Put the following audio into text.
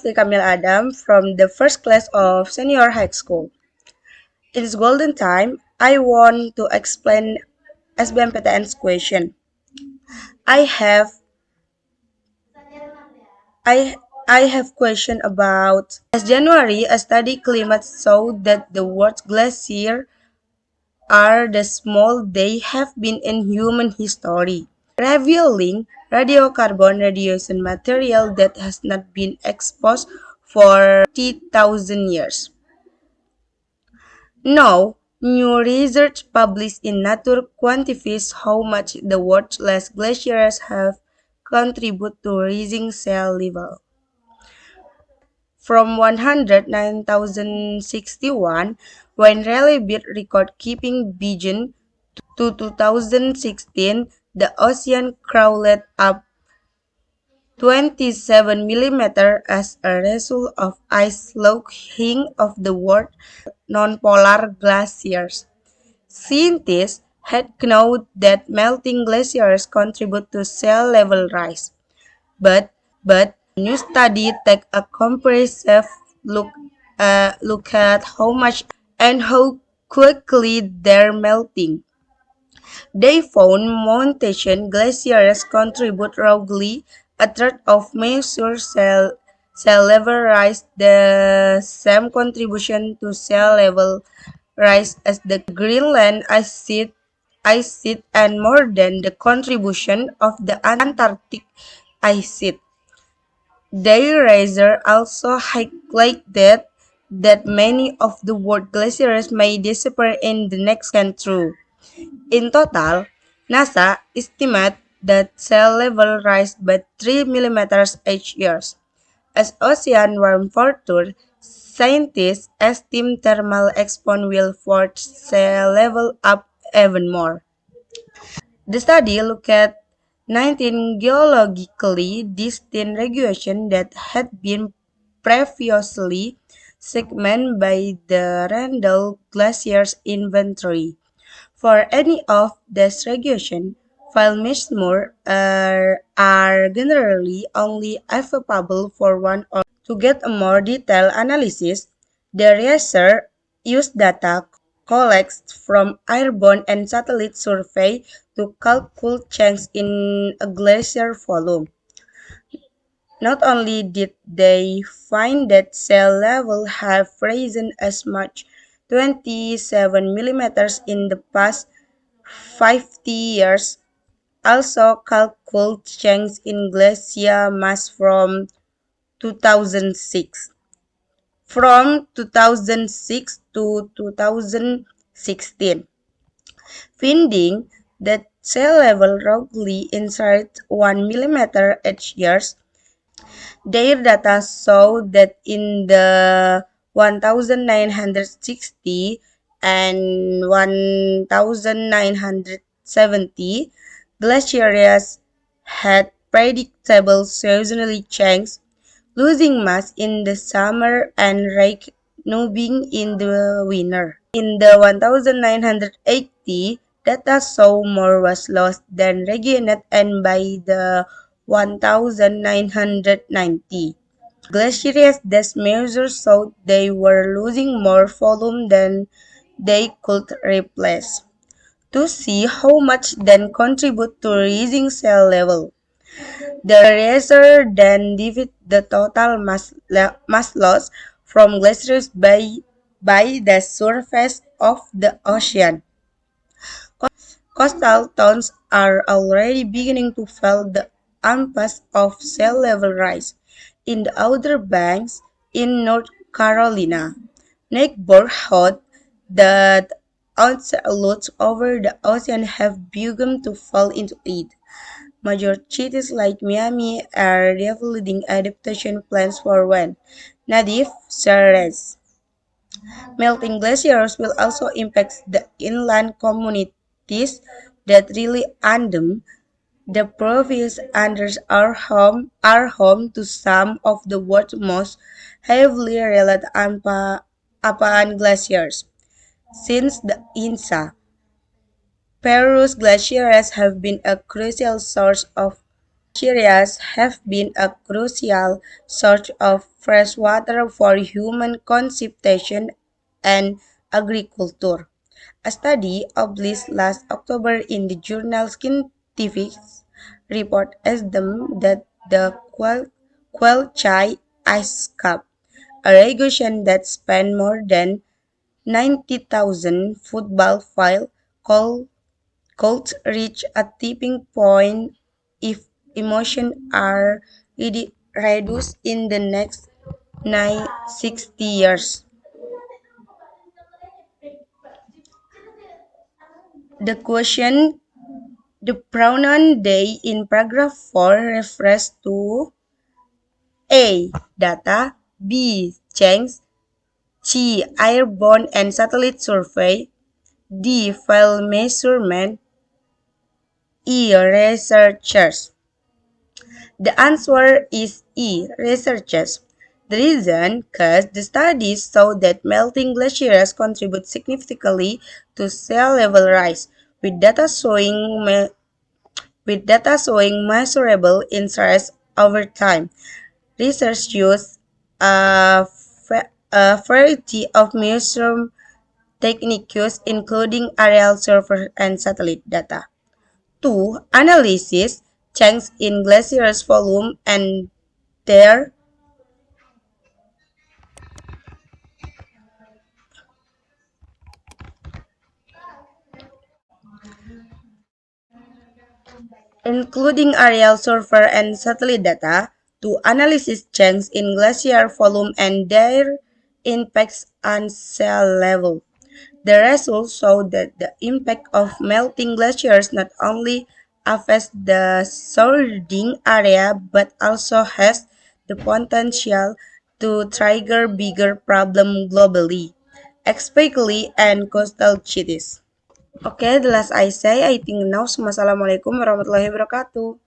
Lutfi Kamil Adam from the first class of senior high school. In this golden time, I want to explain SBMPTN's question. I have I I have question about last January a study climate showed that the world's glacier are the small they have been in human history, revealing radiocarbon radiation material that has not been exposed for 30,000 years. Now, new research published in Nature quantifies how much the world's last glaciers have contributed to raising sea level. From 109,061, when Raleigh beat record-keeping began, to 2016, the ocean crawled up 27 millimeters as a result of ice sloughing of the world's non-polar glaciers. Scientists had known that melting glaciers contribute to sea level rise, but new study takes a comprehensive look at how much and how quickly they're melting. They found mountain glaciers contribute roughly a third of measured sea level rise, the same contribution to sea level rise as the Greenland ice sheet and more than the contribution of the Antarctic ice sheet. Their research also highlighted that many of the world glaciers may disappear in the next century. In total, NASA estimates that sea level rise by 3 millimeters each year. As ocean warm further, scientists estimate thermal expansion will force sea level up even more. The study looked at 19 geologically distinct regions that had been previously segmented by the Randall Glacier's inventory. For any of these regions, file measurements are generally only available for 1 or 2 years. To get a more detailed analysis, the research used data collected from airborne and satellite survey to calculate changes in a glacier volume. Not only did they find that sea level have risen as much 27 millimeters in the past 50 years, also calculate changes in glacier mass from 2006. From 2006 to 2016, finding that sea level roughly inside 1 millimeter each year. Their data show that in the 1960 and 1970, glaciers had predictable seasonal changes, losing mass in the summer and renewing in the winter. In the 1980, data show more was lost than regained, and by the 1990, glaciers that measured showed they were losing more volume than they could replace. To see how much then contribute to raising sea level, the researcher then divided the total mass loss from glaciers by the surface of the ocean. Coastal towns are already beginning to feel the impact of sea level rise. In the Outer Banks in North Carolina, neighborhoods that once over the ocean have begun to fall into it. Major cities like Miami are developing adaptation plans for when native seas. Melting glaciers will also impact the inland communities that rely on them. The province Andes are home to some of the world's most heavily relied upon glaciers. Since the Peru's glaciers have been a crucial source of Glaciers have been a crucial source of fresh water for human consumption and agriculture. A study published last October in the journal Scientific report estimates that the Quelchai ice cap, a region that spans more than 90,000 football field, could reach a tipping point if emissions are reduced in the next 60 years. The question, the pronoun they in paragraph 4 refers to A. Data, B. Change, C. Airborne and satellite survey, D. File measurement, E. Researchers. The answer is E. Researchers. The reason, because the studies show that melting glaciers contribute significantly to sea level rise, with data showing measurable interest over time. Research uses a variety of measurement techniques including aerial survey and satellite data. 2. Analysis changes in glaciers volume and their including aerial survey and satellite data to analyze changes in glacier volume and their impacts on sea level. The results show that the impact of melting glaciers not only affects the surrounding area but also has the potential to trigger bigger problems globally, especially in coastal cities. Okay, the last I say, I think now. Assalamualaikum warahmatullahi wabarakatuh.